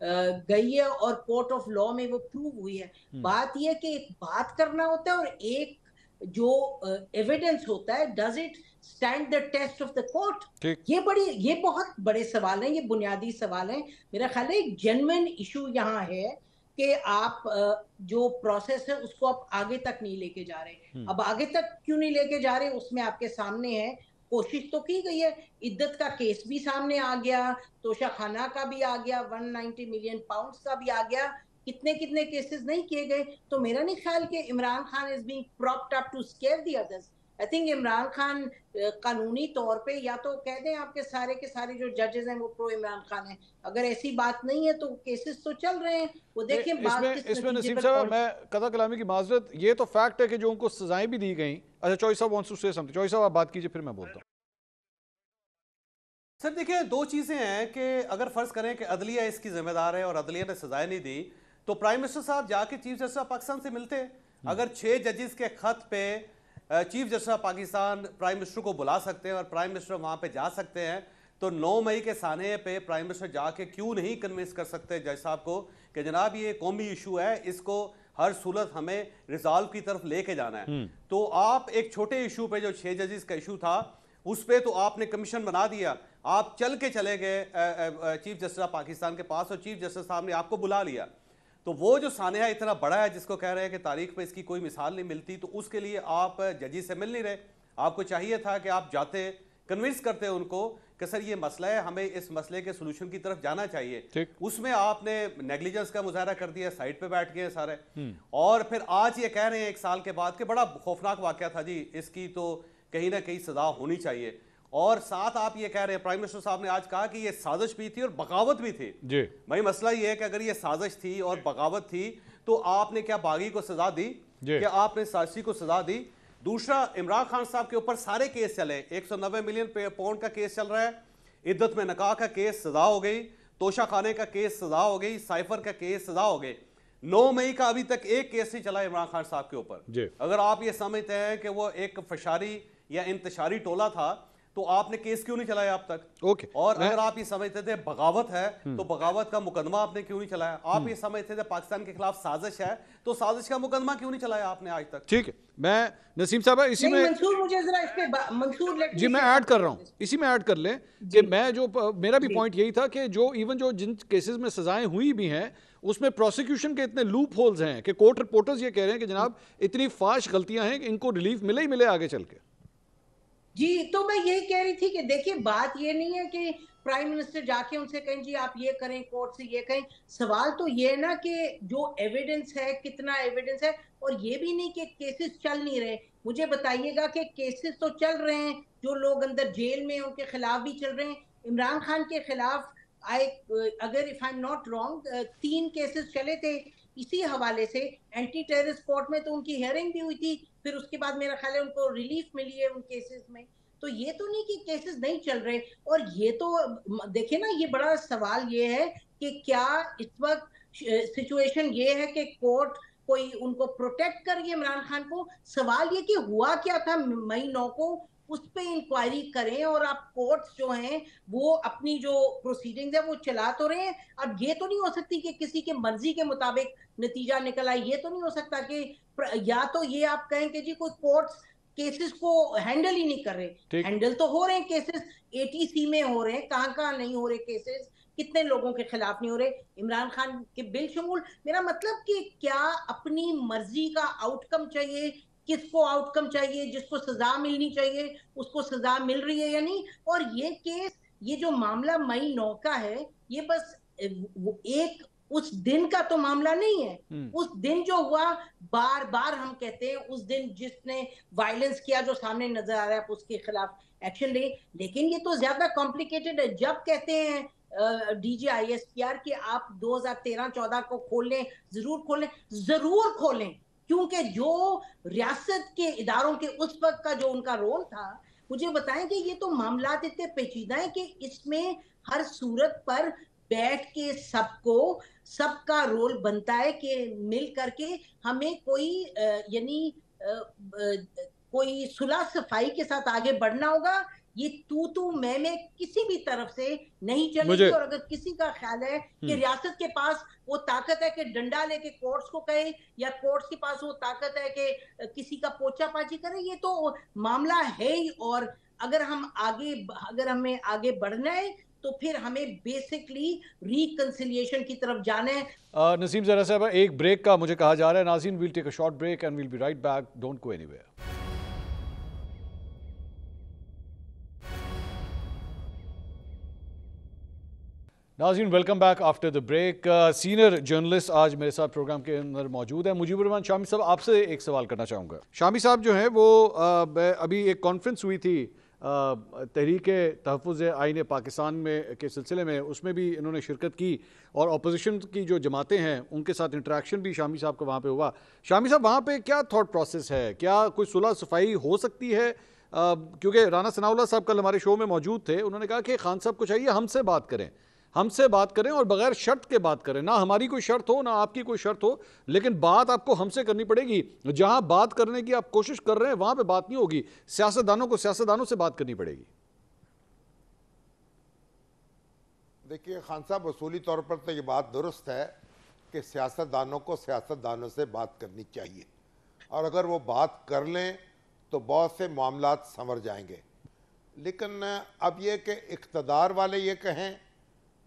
गई है और कोर्ट ऑफ लॉ में वो प्रूव हुई है। बात ये कि एक बात करना होता है और एक जो एविडेंस होता है, does it stand the test of the court. ये बहुत बड़े सवाल हैं, ये बुनियादी सवाल हैं। मेरा ख्याल है एक जेन्युइन इशू यहाँ है कि आप जो प्रोसेस है उसको आप आगे तक नहीं लेके जा रहे। अब आगे तक क्यों नहीं लेके जा रहे, उसमें आपके सामने है, कोशिश तो की गई है। इद्दत का केस भी सामने आ गया, तोशा खाना का भी आ गया, 190 मिलियन पाउंड्स का भी आ गया, कितने कितने केसेस नहीं किए गए। तो मेरा नहीं ख्याल कि Imran Khan is being propped up to scare the others. I think Imran Khan कानूनी तौर पे या तो कह दें आपके सारे के सारे जो जजेस हैं वो प्रो इमरान खान हैं। अगर ऐसी बात नहीं है तो केसेस तो चल रहे हैं, वो देखिए इसमें नसीम साहब, मैं कदा कलामी की माजरत, ये तो फैक्ट है कि जो उनको सजाएं भी दी गई। अच्छा, Chaudhry sahab wants to say something. Chaudhry sahab आप बात कीजिए, फिर मैं बोलता हूँ। सर देखिए, 2 चीजें हैं कि अगर फर्ज करें कि अदलिया इसकी जिम्मेदार है और अदलिया ने सजाएं नहीं दी, तो प्राइम मिनिस्टर साहब जाके चीफ जस्टिस ऑफ पाकिस्तान से मिलते, अगर 6 जजेस के खत पे chief justice of Pakistan prime minister को बुला सकते हैं और प्राइम मिनिस्टर वहां पे जा सकते हैं, तो 9 मई के सानहे पे प्राइम मिनिस्टर जाके क्यों नहीं कन्विंस कर सकते जज साहब को कि जनाब ये कौमी इशू है, इसको हर सूरत हमें रिजॉल्व की तरफ लेके जाना है। तो आप एक छोटे इशू पे जो 6 जजेस का इशू था उस पे तो आपने कमीशन बना दिया, आप चल के चले गए चीफ जस्टिस ऑफ पाकिस्तान के पास और चीफ जस्टिस साहब ने आपको बुला लिया। तो वो जो सानहा इतना बड़ा है जिसको कह रहे हैं कि तारीख पे इसकी कोई मिसाल नहीं मिलती, तो उसके लिए आप जजी से मिल नहीं रहे। आपको चाहिए था कि आप जाते, कन्विंस करते उनको कि सर ये मसला है, हमें इस मसले के सोल्यूशन की तरफ जाना चाहिए। उसमें आपने नेग्लिजेंस का मुजाहरा कर दिया, साइड पे बैठ गए सारे। और फिर आज ये कह रहे हैं 1 साल के बाद कि बड़ा खौफनाक वाकया था जी, इसकी तो कहीं ना कहीं सजा होनी चाहिए। और साथ आप ये कह रहे हैं, प्राइम मिनिस्टर साहब ने आज कहा कि ये साजिश भी थी और बगावत भी थी जी। भाई मसला ये है कि अगर ये साजिश थी और बगावत थी तो आपने क्या बागी को सजा दी, क्या आपने साजिशी को सजा दी? दूसरा, इमरान खान साहब के ऊपर सारे केस चले, 190 मिलियन पाउंड का केस चल रहा है, इद्दत में नकाह का केस सजा हो गई, तोशा खाने का केस सजा हो गई, साइफर का केस सजा हो गए। 9 मई का अभी तक एक केस नहीं चला इमरान खान साहब के ऊपर। अगर आप ये समझते हैं कि वो एक फशारी या इंतशारी टोला था तो आपने केस क्यों नहीं चलाया अब तक? और अगर आप ये समझते थे बगावत है तो बगावत का मुकदमा आपने क्यों नहीं चलाया? आप ये समझते थे पाकिस्तान के खिलाफ साजिश है तो साजिश का मुकदमा क्यों नहीं चलाया आपने आज तक? ठीक है, मैं नसीम साहब इसी में मंसूर, मुझे जरा इस पे मंसूर जी मैं ऐड कर रहा हूँ, इसी में ऐड कर लें कि मैं जो मेरा भी पॉइंट यही था कि जो इवन जो जिन केसेस में सजाएं हुई भी हैं उसमें प्रोसिक्यूशन के इतने लूप होल्स हैं कि कोर्ट रिपोर्टर्स ये कह रहे हैं कि जनाब इतनी फाश गलतियां हैं कि इनको रिलीफ मिले ही मिले आगे चल के। जी, तो मैं यही कह रही थी कि देखिए बात ये नहीं है कि प्राइम मिनिस्टर जाके उनसे कहें जी आप ये करें, कोर्ट से ये कहें। सवाल तो ये ना कि जो एविडेंस है, कितना एविडेंस है, और ये भी नहीं कि केसेस चल नहीं रहे। मुझे बताइएगा कि केसेस तो चल रहे हैं, जो लोग अंदर जेल में उनके खिलाफ भी चल रहे हैं। इमरान खान के खिलाफ अगर if I am not wrong 3 cases चले थे इसी हवाले से। एंटी टेररिस्ट कोर्ट में तो उनकी हियरिंग भी हुई थी, फिर उसके बाद मेरा ख्याल है उनको रिलीफ मिली है उन केसेस में। तो ये तो नहीं कि केसेस नहीं चल रहे। और ये तो देखिए ना, ये बड़ा सवाल ये है कि क्या इस वक्त सिचुएशन ये है कि कोर्ट कोई उनको प्रोटेक्ट कर रही है इमरान खान को? सवाल ये कि हुआ क्या था मई 9 को, उस पे इंक्वायरी करें। और आप कोर्ट्स जो हैं वो अपनी जो प्रोसीडिंग्स है वो चला तो रहे हैं। अब ये तो नहीं हो सकती कि किसी के मर्जी के मुताबिक नतीजा निकल आए। ये तो नहीं हो सकता कि या तो ये आप कहें कि जी कोई कोर्ट्स केसेस को हैंडल ही नहीं कर रहे। हैंडल तो हो रहे हैं केसेस, एटीसी में हो रहे हैं, कहां नहीं हो रहे केसेस, कितने लोगों के खिलाफ नहीं हो रहे, इमरान खान के बिलशमूल। मेरा मतलब कि क्या अपनी मर्जी का आउटकम चाहिए? किसको आउटकम चाहिए? जिसको सजा मिलनी चाहिए उसको सजा मिल रही है या नहीं? और ये केस, ये जो मामला मई 9 का है, ये बस एक उस दिन का तो मामला नहीं है। उस दिन जो हुआ, बार बार हम कहते हैं उस दिन जिसने वायलेंस किया जो सामने नजर आ रहा है उसके खिलाफ एक्शन ले। लेकिन ये तो ज्यादा कॉम्प्लिकेटेड है। जब कहते हैं DGISPR कि आप 2013-14 को खोल लें, जरूर खोलें, क्योंकि जो रियासत के इदारों के उस वक्त का जो उनका रोल था, मुझे बताएं कि ये तो मामला इतने पेचीदा है कि इसमें हर सूरत पर बैठ के सबका रोल बनता है कि मिल करके हमें कोई यानी कोई सुलह सफाई के साथ आगे बढ़ना होगा। ये तू मैं किसी भी तरफ से नहीं चलेगी। और अगर किसी का ख्याल है कि रियासत के पास वो ताकत है कि डंडा लेके कोर्ट्स को कहे, या कोर्ट्स के पास वो ताकत है कि किसी का पोछापाछी करे, ये तो मामला है ही। और अगर हमें आगे बढ़ना है तो फिर हमें बेसिकली रिकंसिलिएशन की तरफ जाना है। नसीम ज़रा साहब, एक ब्रेक का मुझे कहा जा रहा है। नाज़रीन, we'll take a short break and we'll be right back, don't go anywhere. नाज़रीन, welcome back after the break. Senior journalist आज मेरे साथ प्रोग्राम के अंदर मौजूद है। मुजीबुर रहमान शामी साहब, आपसे एक सवाल करना चाहूँगा। शामी साहब जो हैं वो अभी एक कॉन्फ्रेंस हुई थी तहरीक तहफ़्फ़ुज़ आईन पाकिस्तान में के सिलसिले में, उसमें भी इन्होंने शिरकत की और अपोजिशन की जो जमातें हैं उनके साथ इंटरेक्शन भी शामी साहब का वहाँ पे हुआ। शामी साहब, वहाँ पे क्या थॉट प्रोसेस है? क्या कोई सुलह सफाई हो सकती है? क्योंकि राना सनाउल्लाह साहब कल हमारे शो में मौजूद थे, उन्होंने कहा कि खान साहब को चाहिए हमसे बात करें, हमसे बात करें और बगैर शर्त के बात करें, ना हमारी कोई शर्त हो ना आपकी कोई शर्त हो, लेकिन बात आपको हमसे करनी पड़ेगी। जहां बात करने की आप कोशिश कर रहे हैं वहां पे बात नहीं होगी, सियासतदानों को सियासतदानों से बात करनी पड़ेगी। देखिए खान साहब, उसूली तौर पर तो ये बात दुरुस्त है कि सियासतदानों को सियासतदानों से बात करनी चाहिए, और अगर वो बात कर लें तो बहुत से मामलात संवर जाएंगे। लेकिन अब ये कि इक़्तिदार वाले ये कहें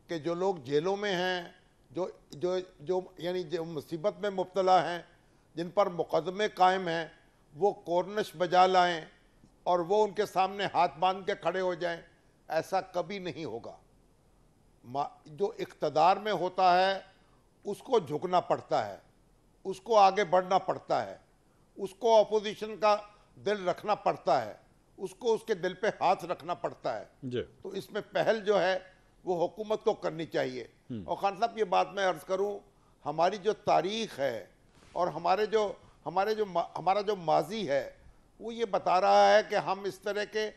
कि जो लोग जेलों में हैं, जो जो जो यानी जो मुसीबत में मुब्तला हैं, जिन पर मुकदमे कायम हैं, वो कोरनश बजा लाएं और वो उनके सामने हाथ बांध के खड़े हो जाएं, ऐसा कभी नहीं होगा। जो इक़्तिदार में होता है उसको झुकना पड़ता है, उसको आगे बढ़ना पड़ता है, उसको अपोजिशन का दिल रखना पड़ता है, उसको उसके दिल पे हाथ रखना पड़ता है। तो इसमें पहल जो है वो हुकूमत को करनी चाहिए। और खान साहब ये बात मैं अर्ज़ करूं, हमारी जो तारीख़ है और हमारा जो माजी है वो ये बता रहा है कि हम इस तरह के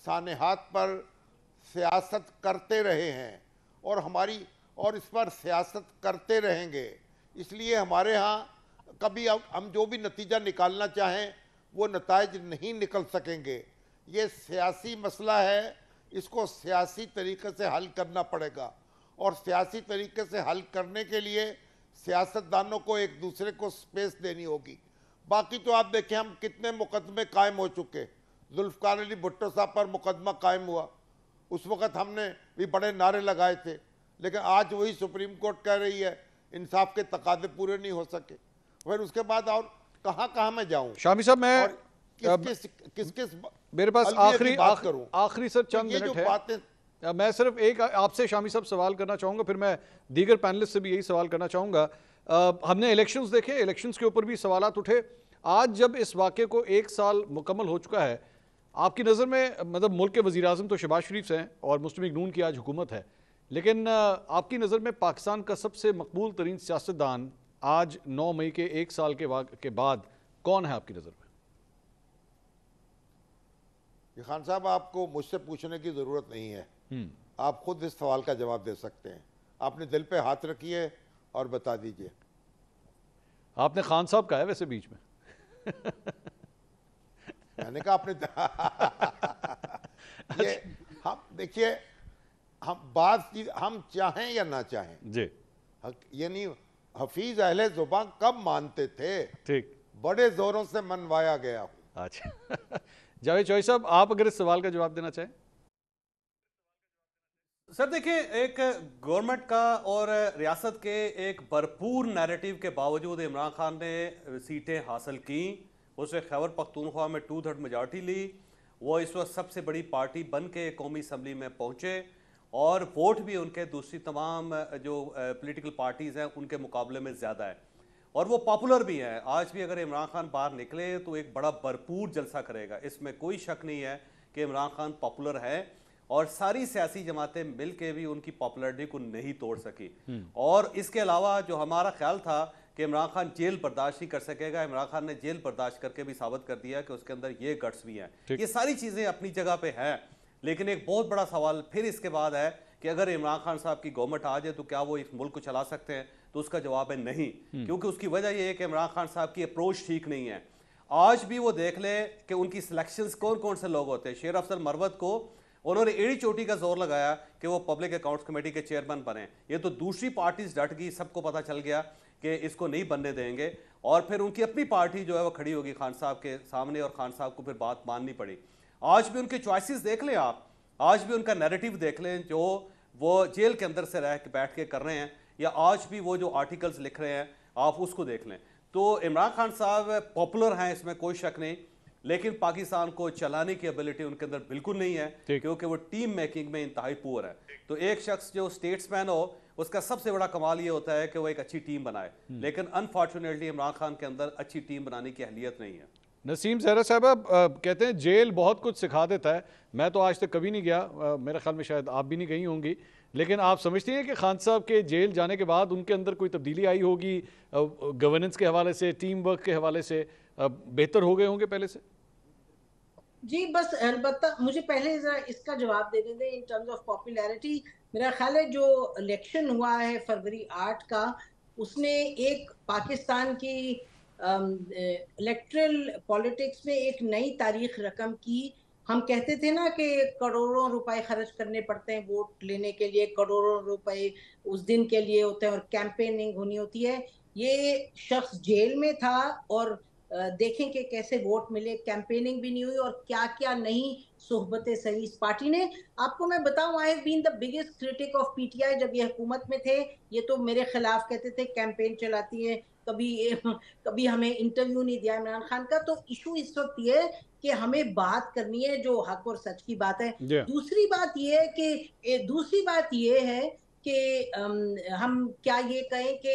सानेहात पर सियासत करते रहे हैं और इस पर सियासत करते रहेंगे। इसलिए हमारे यहाँ कभी हम जो भी नतीजा निकालना चाहें वो नताइज नहीं निकल सकेंगे। ये सियासी मसला है, इसको सियासी तरीके से हल करना पड़ेगा, और सियासी तरीके से हल करने के लिए सियासतदानों को एक दूसरे को स्पेस देनी होगी। बाकी तो आप देखें हम कितने मुकदमे कायम हो चुके। जुल्फ़िकार अली भुट्टो साहब पर मुकदमा कायम हुआ, उस वक़्त हमने भी बड़े नारे लगाए थे, लेकिन आज वही सुप्रीम कोर्ट कह रही है इंसाफ के तकादे पूरे नहीं हो सके। फिर उसके बाद और कहाँ मैं जाऊँ? शामी साहब, मैं किस मेरे पास आखिरी सर चंद ये जो मिनट है, बातें मैं सिर्फ एक आपसे शामी साहब सवाल करना चाहूँगा, फिर मैं दीगर पैनलिस्ट से भी यही सवाल करना चाहूँगा। हमने इलेक्शंस देखे, इलेक्शंस के ऊपर भी सवालात उठे। आज जब इस वाक़े को 1 साल मुकम्मल हो चुका है, आपकी नज़र में मतलब मुल्क के वज़ीर आज़म तो शहबाज शरीफ हैं और मुस्लिम लीग नून की आज हुकूमत है, लेकिन आपकी नज़र में पाकिस्तान का सबसे मकबूल तरीन सियासतदान आज 9 मई के 1 साल के बाद कौन है आपकी नज़र में? खान साहब, आपको मुझसे पूछने की ज़रूरत नहीं है, आप खुद इस सवाल का जवाब दे सकते हैं। आपने दिल पे हाथ रखिए और बता दीजिए। आपने खान साहब का है वैसे बीच में मैंने कहा आपने ये हम देखिए, हम चाहें या ना चाहें जी, यानी हफीज अहले जुबान कब मानते थे? ठीक, बड़े जोरों से मनवाया गया हूं। अच्छा जावेद चौधरी साहब, आप अगर इस सवाल का जवाब देना चाहें। सर देखिए, एक गवर्नमेंट का और रियासत के एक भरपूर नैरेटिव के बावजूद इमरान खान ने सीटें हासिल की, उसने खैबर पख्तूनख्वा में 2/3 मेजॉरिटी ली, वो इस वक्त सबसे बड़ी पार्टी बन के कौमी असम्बली में पहुंचे और वोट भी उनके दूसरी तमाम जो पॉलिटिकल पार्टीज़ हैं उनके मुकाबले में ज़्यादा है और वो पॉपुलर भी हैं। आज भी अगर इमरान खान बाहर निकले तो एक बड़ा भरपूर जलसा करेगा, इसमें कोई शक नहीं है कि इमरान खान पॉपुलर है और सारी सियासी जमातें मिल के भी उनकी पॉपुलरिटी को नहीं तोड़ सकी। और इसके अलावा जो हमारा ख्याल था कि इमरान खान जेल बर्दाश्त नहीं कर सकेगा, इमरान खान ने जेल बर्दाश्त करके भी साबित कर दिया कि उसके अंदर ये गट्स भी हैं। ये सारी चीज़ें अपनी जगह पे हैं, लेकिन एक बहुत बड़ा सवाल फिर इसके बाद है कि अगर इमरान खान साहब की गवर्नमेंट आ जाए तो क्या वो इस मुल्क को चला सकते हैं? तो उसका जवाब है नहीं, क्योंकि उसकी वजह यह है कि इमरान खान साहब की अप्रोच ठीक नहीं है। आज भी वो देख ले कि उनकी सिलेक्शंस कौन कौन से लोग होते हैं। शेर अफसर मरवत को उन्होंने एड़ी चोटी का जोर लगाया कि वो पब्लिक अकाउंट्स कमेटी के चेयरमैन बने, ये तो दूसरी पार्टीज डट गई, सबको पता चल गया कि इसको नहीं बनने देंगे और फिर उनकी अपनी पार्टी जो है वो खड़ी होगी खान साहब के सामने और खान साहब को फिर बात माननी पड़ी। आज भी उनके चॉइसेस देख लें आप, आज भी उनका नैरेटिव देख लें जो वो जेल के अंदर से रह के बैठ के कर रहे हैं, या आज भी वो जो आर्टिकल्स लिख रहे हैं आप उसको देख लें। तो इमरान खान साहब पॉपुलर हैं, इसमें कोई शक नहीं, लेकिन पाकिस्तान को चलाने की एबिलिटी उनके अंदर बिल्कुल नहीं है, क्योंकि वो टीम मेकिंग में इंतहाई पुअर है। तो एक शख्स जो स्टेट्समैन हो उसका सबसे बड़ा कमाल ये होता है कि वो एक अच्छी टीम बनाए, लेकिन अनफॉर्चुनेटली इमरान खान के अंदर अच्छी टीम बनाने की अहलियत नहीं है। नसीम ज़हरा साहब कहते हैं जेल बहुत कुछ सिखा देता है, मैं तो आज तक कभी नहीं गया, मेरे ख्याल में शायद आप भी नहीं गई होंगी, लेकिन आप समझती हैं कि खान साहब के जेल जाने के बाद उनके अंदर कोई तब्दीली आई होगी, गवर्नेंस के हवाले से, टीम वर्क के हवाले से बेहतर हो गए होंगे पहले से? जी बस अलबत्ता मुझे पहले जरा इसका जवाब देने दें इन टर्म्स ऑफ पॉपुलैरिटी। मेरा ख्याल है जो इलेक्शन हुआ है फरवरी 8 का, उसने एक पाकिस्तान की इलेक्ट्रल पॉलिटिक्स में एक नई तारीख रकम की। हम कहते थे ना कि करोड़ों रुपए खर्च करने पड़ते हैं वोट लेने के लिए, करोड़ों रुपए उस दिन के लिए होते हैं और कैंपेनिंग होनी होती है। ये शख्स जेल में था और देखें कि कैसे वोट मिले, कैंपेनिंग भी नहीं हुई और क्या क्या नई सोहबतें सही इस पार्टी ने। आपको मैं बताऊं, I have been the biggest critic of PTI जब ये हुकूमत में थे। ये तो मेरे खिलाफ कहते थे कैंपेन चलाती है, कभी कभी हमें इंटरव्यू नहीं दिया इमरान खान का। तो इशू इस वक्त ये है कि हमें बात करनी है जो हक और सच की बात है। Yeah. दूसरी बात ये है कि हम क्या ये कहें कि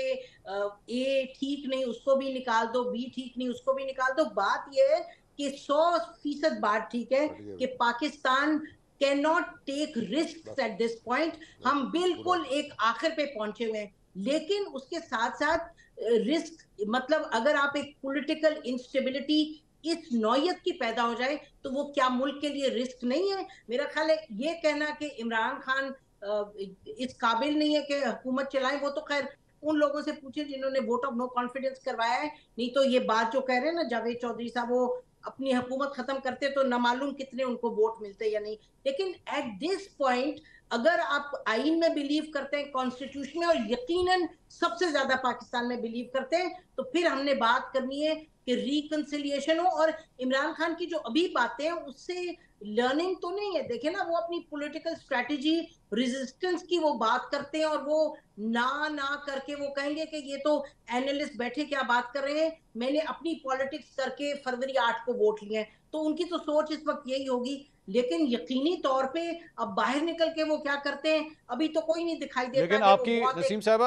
ए ठीक नहीं उसको भी निकाल दो, बी ठीक नहीं उसको भी निकाल दो। बात ये है कि 100% बात ठीक है कि Pakistan can not take risk at this point. हम बिल्कुल एक आखिर पे पहुंचे हुए हैं, लेकिन उसके साथ साथ रिस्क मतलब अगर आप एक पॉलिटिकल इंस्टेबिलिटी इस नौयत की पैदा हो जाए तो वो क्या मुल्क के लिए रिस्क नहीं है? मेरा ख्याल है ये कहना कि इमरान खान इस काबिल नहीं है कि हुकूमत चलाए, वो तो खैर उन लोगों से पूछे जिन्होंने वोट ऑफ नो कॉन्फिडेंस करवाया है। नहीं तो ये बात जो कह रहे हैं ना जावेद चौधरी साहब, वो अपनी हुकूमत खत्म करते तो न मालूम कितने उनको वोट मिलते या नहीं। लेकिन एट दिस पॉइंट अगर आप आइन में बिलीव करते हैं, कॉन्स्टिट्यूशन में, और यकीनन सबसे ज्यादा पाकिस्तान में बिलीव करते हैं, तो फिर हमने बात करनी है कि रिकंसिलिएशन हो। और इमरान खान की जो अभी बातें हैं उससे लर्निंग तो नहीं है। देखे ना, वो अपनी पॉलिटिकल स्ट्रेटजी रेजिस्टेंस की वो बात करते हैं और वो ना करके वो कहेंगे कि ये तो एनालिस्ट बैठे क्या बात कर रहे हैं, मैंने अपनी पॉलिटिक्स करके फरवरी 8 को वोट लिए हैं। तो उनकी तो सोच इस वक्त यही होगी। लेकिन यकीनी तौर पे अब बाहर निकल के वो क्या करते हैं अभी तो कोई नहीं दिखाई देता। लेकिन आपकी नसीम साहबा,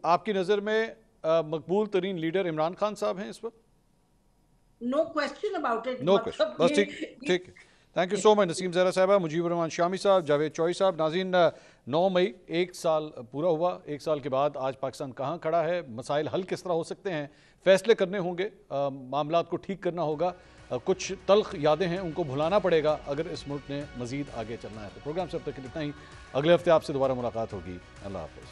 आपकी नजर में मकबूल तरीन लीडर इमरान खान साहब हैं इस वक्त? No question about it. No question, बस ठीक। Thank you so much Naseem Zehra sahiba, Mujibur Rahman Shami साहब, जावेद चौधरी साहब। नाज़रीन, 9 मई एक साल पूरा हुआ। एक साल के बाद आज पाकिस्तान कहाँ खड़ा है, मसाइल हल किस तरह हो सकते हैं, फैसले करने होंगे, मामलात को ठीक करना होगा, कुछ तल्ख यादें हैं उनको भुलाना पड़ेगा अगर इस मुल्क ने मज़ीद आगे चलना है। तो प्रोग्राम से अब तक इतना ही। अगले हफ्ते आपसे दोबारा मुलाकात होगी। अल्लाह हाफ़िज़।